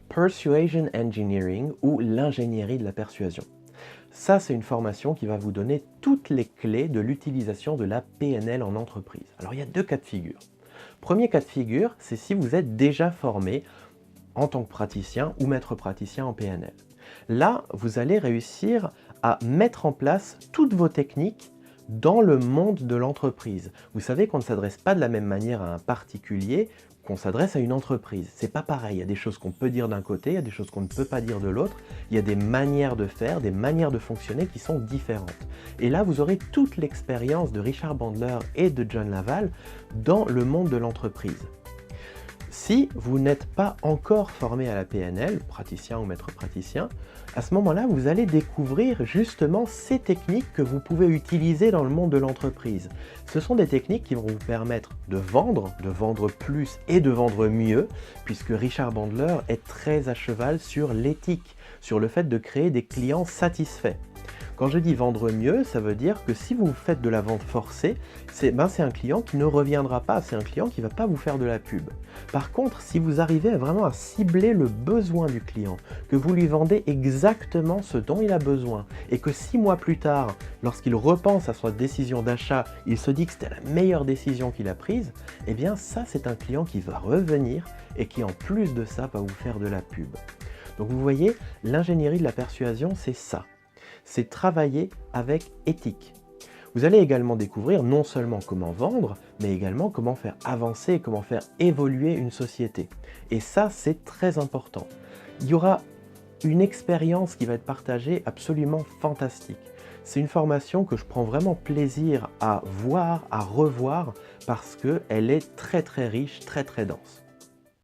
Persuasion Engineering ou l'ingénierie de la persuasion. Ça, c'est une formation qui va vous donner toutes les clés de l'utilisation de la PNL en entreprise. Alors, il y a deux cas de figure. Premier cas de figure, c'est si vous êtes déjà formé en tant que praticien ou maître praticien en PNL. Là, vous allez réussir à mettre en place toutes vos techniques dans le monde de l'entreprise. Vous savez qu'on ne s'adresse pas de la même manière à un particulier qu'on s'adresse à une entreprise. C'est pas pareil, il y a des choses qu'on peut dire d'un côté, il y a des choses qu'on ne peut pas dire de l'autre, il y a des manières de faire, des manières de fonctionner qui sont différentes. Et là, vous aurez toute l'expérience de Richard Bandler et de John Laval dans le monde de l'entreprise. Si vous n'êtes pas encore formé à la PNL, praticien ou maître praticien, à ce moment-là, vous allez découvrir justement ces techniques que vous pouvez utiliser dans le monde de l'entreprise. Ce sont des techniques qui vont vous permettre de vendre plus et de vendre mieux, puisque Richard Bandler est très à cheval sur l'éthique, sur le fait de créer des clients satisfaits. Quand je dis vendre mieux, ça veut dire que si vous faites de la vente forcée, c'est un client qui ne reviendra pas, c'est un client qui ne va pas vous faire de la pub. Par contre, si vous arrivez vraiment à cibler le besoin du client, que vous lui vendez exactement ce dont il a besoin, et que 6 mois plus tard, lorsqu'il repense à sa décision d'achat, il se dit que c'était la meilleure décision qu'il a prise, eh bien ça c'est un client qui va revenir et qui en plus de ça va vous faire de la pub. Donc vous voyez, l'ingénierie de la persuasion, c'est ça. C'est travailler avec éthique. Vous allez également découvrir non seulement comment vendre, mais également comment faire avancer, comment faire évoluer une société. Et ça, c'est très important. Il y aura une expérience qui va être partagée absolument fantastique. C'est une formation que je prends vraiment plaisir à voir, à revoir, parce qu'elle est très très riche, très très dense.